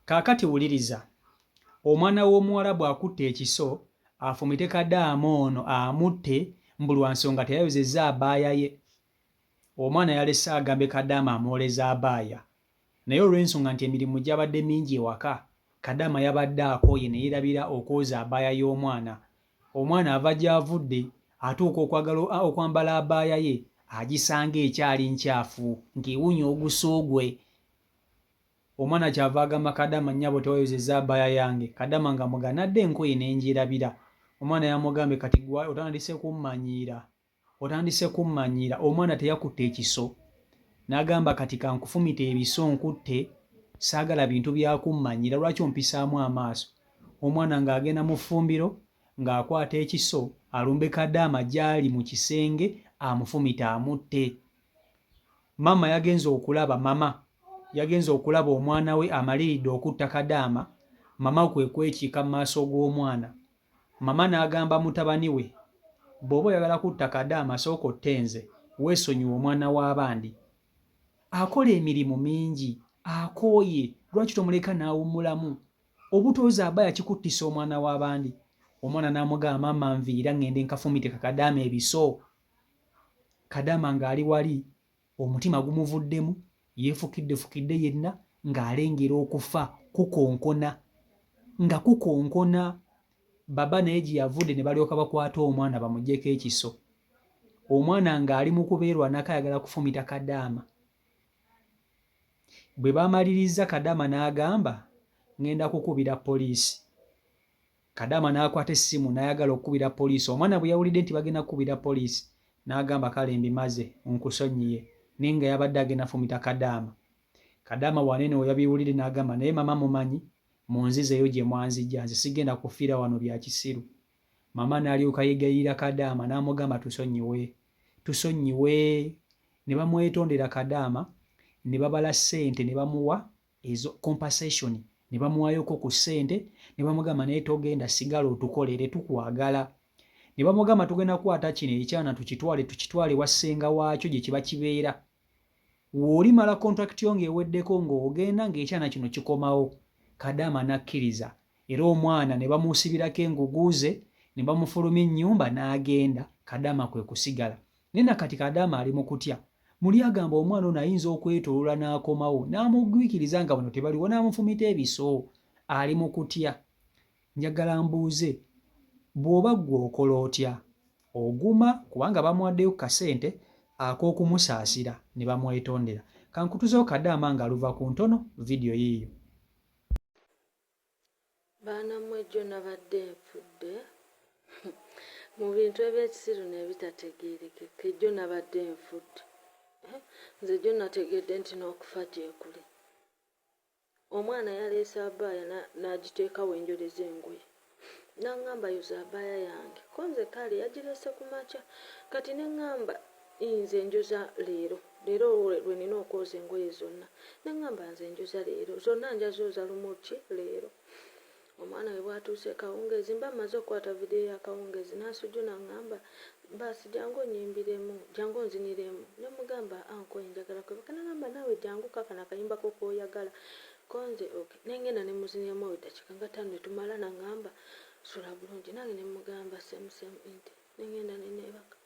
Kaakati wuliriza, omwana w'omuwala bw'akutte ekiso afumite Kadaama ono amutte mbu lwa nsonga teyayozezza abaaya ye. Omwana yalese agambe Kadaama amwoleza abaaya, naye olw'ensonga nti emirimu gyabadde mingi ewaka, Kadaama yabadde akooye ne yeerabira okwoza abaaya y'omwana. Omwana ava gy'avudde atuuka okwambala abaaya ye agisanga ekyali nkyafu ng'ewunya oguso gwe. Omwana kyava agamba Kadaama, nnyabo tewayozezza abaaya yange. Kadaama nga muganadde enkoye ne ngyerabira. Omwana yamugambe, kati gwe otandise kummanyiira. Omwana teyakutte ekiso, n'agamba kati kankufumite ebiso nkutte, saagala bintu bya kummanyiira, lwaki ompisaamu amaaso? Omwana ng'agenda mu ffumbiro ng'akwata ekiso alumbe Kadaama gy'ali mu kisenge amufumite amutte. Mama yagenze okulaba omwana we amaliridde okutta Kadaama. Mama kwe kwekiika mu maaso g'omwana. Mama n'agamba mutabani we, bw'oba oyagala kutta Kadaama sooka otte nze, weesonyiwe omwana w'abandi. Akola emirimu mingi, akooye, lwaki tomuleka n'awummulamu? Obutooza abaaya kikuttisa omwana w'abandi. Omwana n'amugamba, mama nviira ngende nkafumite Kadaama ebiso. Kadaama ng'ali wali omutima gumuvuddemu, yeefukidde yenna ng'alengera okufa kukonkona. Baba naye gye yavudde ne balyoka bakwata omwana bamuggyeko ekiso. Omwana ng'ali mu kubeerwanako ayagala kufumita Kadaama. Bwe baamaliriza, Kadaama n'agamba, ngenda kukubira poliisi. Kadaama n'akwata essimu n'ayagala okukubira poliisi. Omwana bwe yawulidde nti bagenda kukubira poliisi n'agamba, kale mbimaze, nkusonyiye, naye nga yabadde agenda fumita Kadaama. Kadaama wanene we yabiwulidde n'agamba, naye mama mumanyi, munzizeyo gye mwanzijja, nze sigenda kufiira wano bya kisiru. Mama n'alyoka yegayirira Kadaama n'amugamba, tusonyiwe. Ne bamwetondera Kadaama, ne babala ssente ne bamuwa ezo compensation, ne bamuwayoko ku ssente, ne bamugamba, naye togenda, sigala otukolere, tukwagala. Ne bamugamba, tugenda kukwata kino ekyana tukitwale wa ssenga waakyo gye kiba kibeera. W'olimala contract yo ng'eweddeko ng'ogenda ng'ekyana kino kikomawo. Kadaama n'akkiriza, era omwana ne bamusibirako enguguuze, ne bamufulumya ennyumba n'agenda. Kadaama kwe kusigala. Naye nakati Kadaama ali mu kutya. Muli agamba omwana ono ayinza okwetooloola n'akomawo, n'amugwikiriza nga bano tebaliwo, n'amufumita ebiso. Ali mu kutya. Njagala mbuuze, bw'oba ggwe okola otya? Oguma kubanga bamuwaddeyo ku kasente ak'okumusaasira ne bamwetondera. Kankutuzeho Kadaama ng'aluva ku ntono, vidiyo yiiyo. Baana mmwe jjo nabadde nfudde mu bintu eby'ekisiru n'ebitategeerekeka. Jjo nabadde nfudde. Nze jjo nategedde nti n'okufa gyekuli. Omwana yaleese abaaya n'agiteekawo enjoleza engoye. N'aŋŋamba yoza abaaya yange. Ko nze kale yagireese ku makya. Kati ne ŋŋamba nze njoza leero lwe nina okwoza engoye zonna. Ne ŋŋamba nze njoza leero. Zonna njazooza lumu ki leero. Omwana we bwatuuse kawungeezi, mba mmaze okukwata vidiyo ya kawungeezi, n'asujjuna ŋŋamba, baasi jangu onnyimbiremu, jangu onziniremu. Ne mugamba, anko njagala kwebaka. N'aŋŋamba, naawe jangu kaakano akayimba ko k'oyagala. Ko nze okay. Ne ngenda ne muziniramu eddakiika nga 5 ne tumala. N'aŋŋamba, sula bulungi. Nange ne mugamba semusemu nti ne ngenda ne neebaka.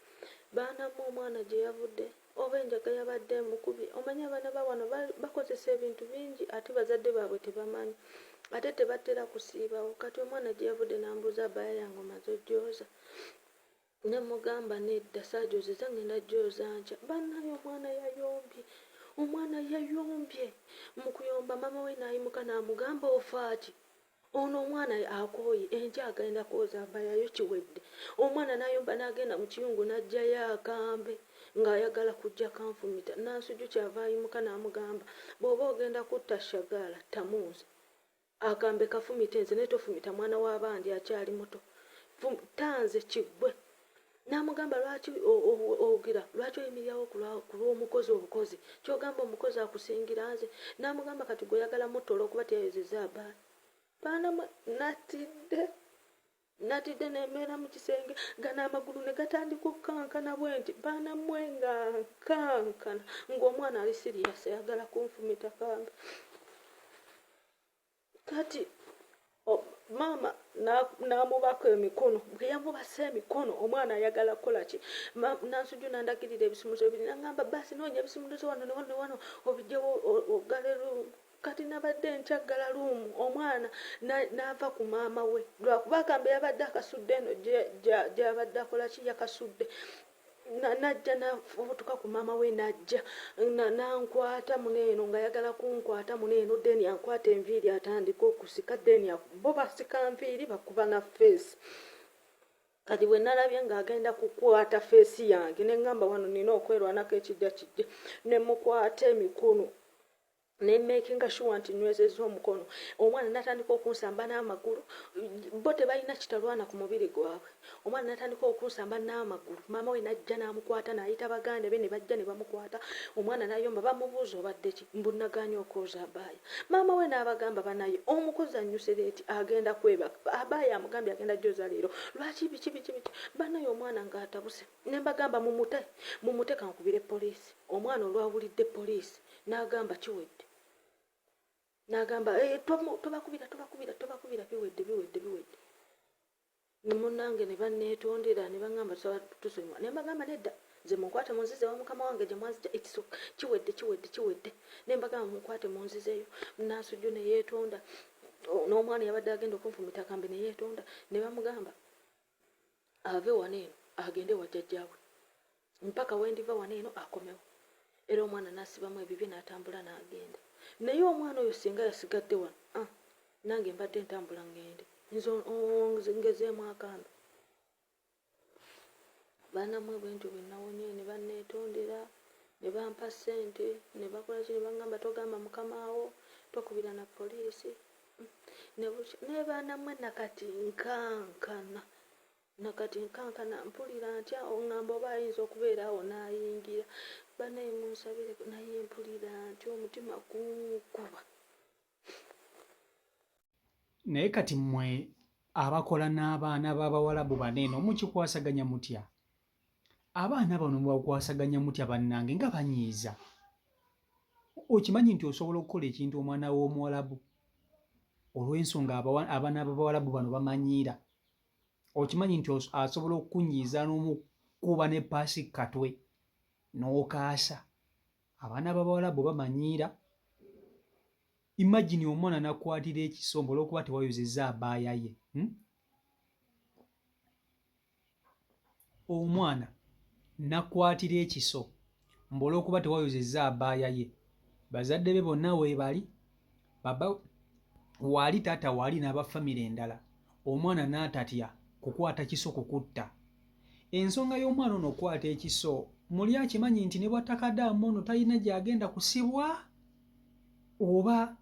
Baana mmwe omwana gye yavudde oba enjaga yabadde mukubye. Omanyi abaana ba wano bakozesa ebintu bingi ate bazadde baabwe tebamanyi. Ate tebatera kusiibawo. Kati omwana gye yavudde n'ambuuza, abaaya yange omaze ogyoza? Ne mugamba, nedda saagyozeza, ngenda gyoza nkya. Bannaye omwana yayombye. Mu kuyomba maama we n'ayimuka n'amugamba, ofa ki? Ono omwana akooye, enkya agenda kwoza abayayo kiwedde. Omwana n'ayomba n'agenda mu kiyungu n'aggyayo akambe ng'ayagala kujja kanfumita. Nansujju kyava ayimuka n'amugamba, bw'oba ogenda kutta shagaala tamunze. Akambe kafumite nze, naye tofumita mwana w'abandi akyali muto. Tanze kiggwe. N'amugamba, lwaki ogira? Lwaki oyimirirawo ku lw'omukozi obukozi? Ky'ogamba omukozi akusingira nze? N'amugamba, kati gwe oyagala muttoola okuba teyayozezza abaana. Baana mmwe natidde n'embeera mu kisenge nga n'amagulu ne gatandika okukankana bwe nti. Baana mmwe nga nkankana ng'omwana ali siriyasi ayagala kunfumita kambe. kati maama n'amubako emikono bwe yamubasa emikono omwana ayagala kukola ki Nansujju n'andagirira ebisumuluzo ebiri n'aŋŋamba basi noonya ebisumuluzo wano ne wano obijjewo ogale luumu kati nabadde nkyagala luumu omwana n'ava ku maama we lwakuba akambe yabadde akasudde eno gy'abadde akola ki yakasudde najja nafubutuka ku maama we najja nankwata muneeno nga yagala kunkwata muneeno deni ankwata enviiri atandika okusika deni bo basika nviiri bakuba na feesi kati bwe nalabye ng'agenda kukwata feesi yange ne ŋŋamba wano nina okwerwanako ekijja kijje ne mukwata emikono ne makinga sure nti nywezezza omukono omwana natandika okunsamba n'amagulu bo tebalina kitalwana ku mubiri gwabwe omwana natandika okunsamba n'amagulu maama we najja n'amukwata n'ayita baganda be ne bajja ne bamukwata omwana n'ayomba bamubuuza obadde ki mbunaganya okwoza abaaya maama we n'abagamba banaye omukozi annyuse leeti agenda kwebaka abaaya amugambye agenda jjoza leero lwaki biki banaye omwana ng'atabuse ne mbagamba mumute kankubire poliisi omwana olwawulidde poliisi n'agamba kiwedde n'agamba tobakubira biwedde nemunange ne banneetondera ne baŋŋamba tusonyiwa ne mbagamba nedda nze munkwate munzize wa mukama wange gye mwazija kiwedde ne mbagamba munkwate munzizeyo Nansujju ne yeetonda n'omwana yabadde agenda okunfumita akambe ne yeetonda ne bamugamba ave wano eno agende wa jjajjaawe mpaka wendiva wano eno akomewo era omwana n'asibamu ebibye n'atambula n'agenda naye omwana oyo singa yasigadde wano nange mbadde ntambula ngende ngezeemu akambe banamwe bwentyo bwe nawonye ne banneetondera ne bampa ssente ne bakola ki ne baŋŋamba togamba mukamawo tokubira na poliisi ne banamwe nakati nkankana mpulira ntya oŋŋamba oba ayinza okubeera awo n'ayingira banaye munsabire naye mpulira nti omutima gunkuba naye kati mmwe abakola n'abaana b'abawalabu baneeno mukikwasaganya mutya abaana bano mubakwasaganya mutya bannange nga banyiiza okimanyi nti osobola okukola ekintu omwana w'omuwalabu olw'ensonga abaana b'abawalabu bano bamanyiira okimanyi nti asobola okukunyiiza n'omukuba ne paasi katwe n'okaasa abaana b'abawalabu bamanyiira imagine omwana nakwatira ekisombo olw'okuba tewayozezza abaaya ye omwana nakwatira ekiso mbu olw'okuba tewayozezza abaaya ye bazadde be bonna weebali baba waali taata waali n'abafamire endala omwana n'atatya kukwata kiso kukutta ensonga y'omwana ono okukwata ekiso muli akimanyi nti ne bwattakadaamu ono talina gy'agenda kusibwa oba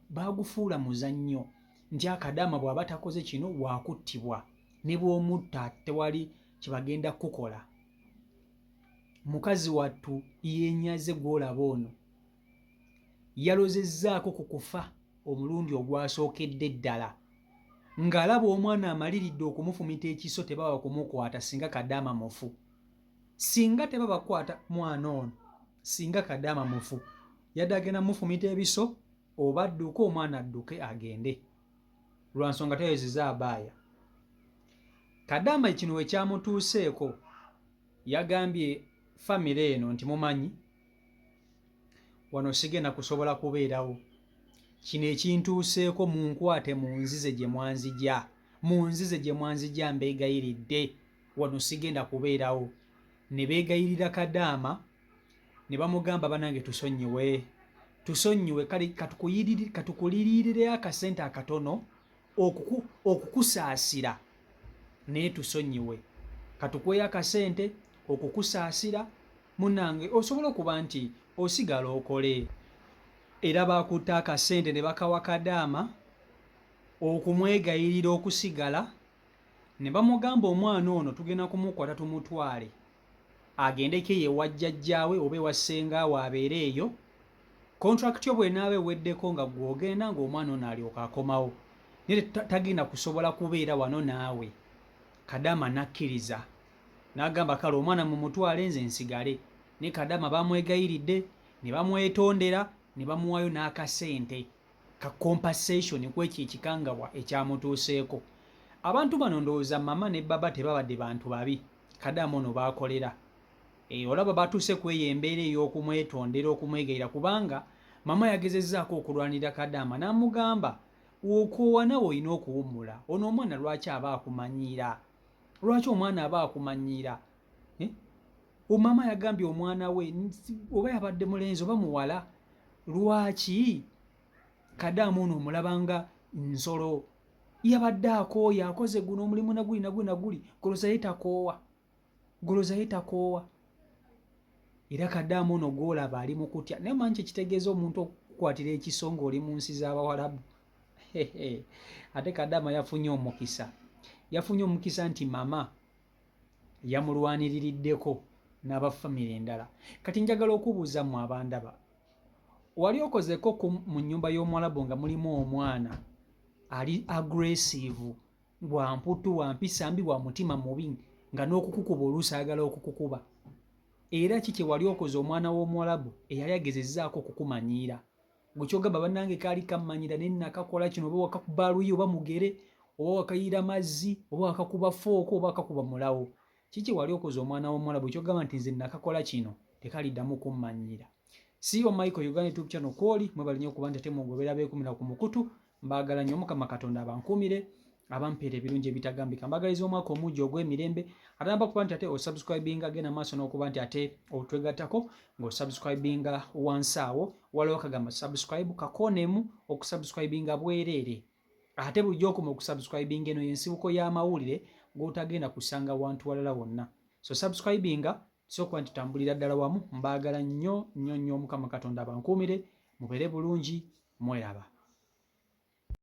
baagufuula muzannyo nti akadaama bw'aba takoze kino waakuttibwa ne bw'omutta tewali kyebagenda kukola mukazi wattu yeenyaze gw'olaba ono yalozezzaako ku kufa omulundi ogwasookedde ddala ng'alaba omwana amaliridde okumufumita ekiso tebaba kumukwata singa kadaama mufu singa tebaba kukwata mwana ono singa kadaama mufu yadde agenda mufumita ebiso oba adduke omwana adduke agende lwa nsonga teyozezza abaaya kadaama kino we kyamutuuseeko yagambye famire eno nti mumanyi wano sigenda kusobola kubeerawo kino ekintuuseeko munkwate munzize gye mwanzija mbeegayiridde wano sigenda kubeerawo ne beegayirira kadaama ne bamugamba banange tusonyiwe kale katukuliriirireyo akasente akatono okukusaasira naye tusonyiwe katukweyo akasente okukusaasira munange osobola okuba nti osigala okole era baakutta akasente ne bakawa kadaama okumwegayirira okusigala ne bamugamba omwana ono tugenda kumukwata tumutwale agendeko ewa jjajjaawe oba ewa ssengaawe abeere eyo kontrakiti yo bw'enaaba eweddeko nga gw'ogenda ng'omwana ono alyoka akomawo naye tagenda kusobola kubeera wano naawe kadaama nakkiriza n'agamba kale omwana mumutwale nze nsigale ne kadaama bamwegayiridde ne bamwetondera ne bamuwayo n'akasente ka compensation kwekyo ekikangawa ekyamutuuseeko. Abantu bano ndowooza mama ne baba tebabadde bantu babi Kadaama ono baakolera. Olaba batuuse kweyo embeera ey'okumwetondera okumwegaira kubanga mama yagezezzaako okulwanira Kadaama n'amugamba okoowa nawe olina okuwummula. Ono omwana lwaki aba akumanyiira? Lwaki omwana aba akumanyiira? Omama yagambye omwana we oba yabadde mulenzi oba muwala, lwaki Kadaama ono omulabanga nsolo? Yabadde akooya akoze guno omulimu naguli goloza ye takoowa. Era Kadaama ono gw'olaba ali mu kutya naye manyi ekitegeeza omuntu okukwatira ekiso ng'oli mu nsi z'Abawarabu. Ate Kadaama yafunye omukisa nti mama yamulwaniririddeko n'abafamire endala. Kati njagala okubuuza mu abandaba, wali okozeko mu nnyumba y'Omwarabu nga mulimu omwana ali aggressive, wa mputu, wa mpisa mbi, wa mutima mubi, nga n'okukukuba oluusi ayagala okukukuba? Era kiki wali okoze omwana w'Omwarabu eyali agezezzaako okukumanyiira? Gwe kyogamba bannange kaali kammanyira ne nakakola kino, oba wakakuba luyi oba mugere oba wakayiira mazzi oba wakakuba fooko oba wakakuba mulawo. Kiki wali okoze omwana w'Omwarabu kyogamba nti nze nakakola kino tekaliddamu kummanyiira? Siyo Michael Uganda YouTube channel kwoli mwebali nnyo okuba nti ate mugobera beekumira ku mukutu. Mbaagala nnyo Mukama Katonda abankuumire abampeera ebirungi ebitagambika. Mbaagaliza omwaka omugi ogw'emirembe. Ate namba kuba nti ate osubscribinga agenda maaso n'okuba nti ate otwegattako ng'osubscribinga wansi awo waliwo kagamba subscribe kakoonemu okusubscribinga bwereere. Ate bulijjo okuma okusubscribinga eno y'ensibuko y'amawulire g'otagenda kusanga wantu walala wonna. So subscribinga sokuba nti tambulira ddala wamu. Mbaagala nnyo Mukama Katonda abankuumire mubeere bulungi, mweraba.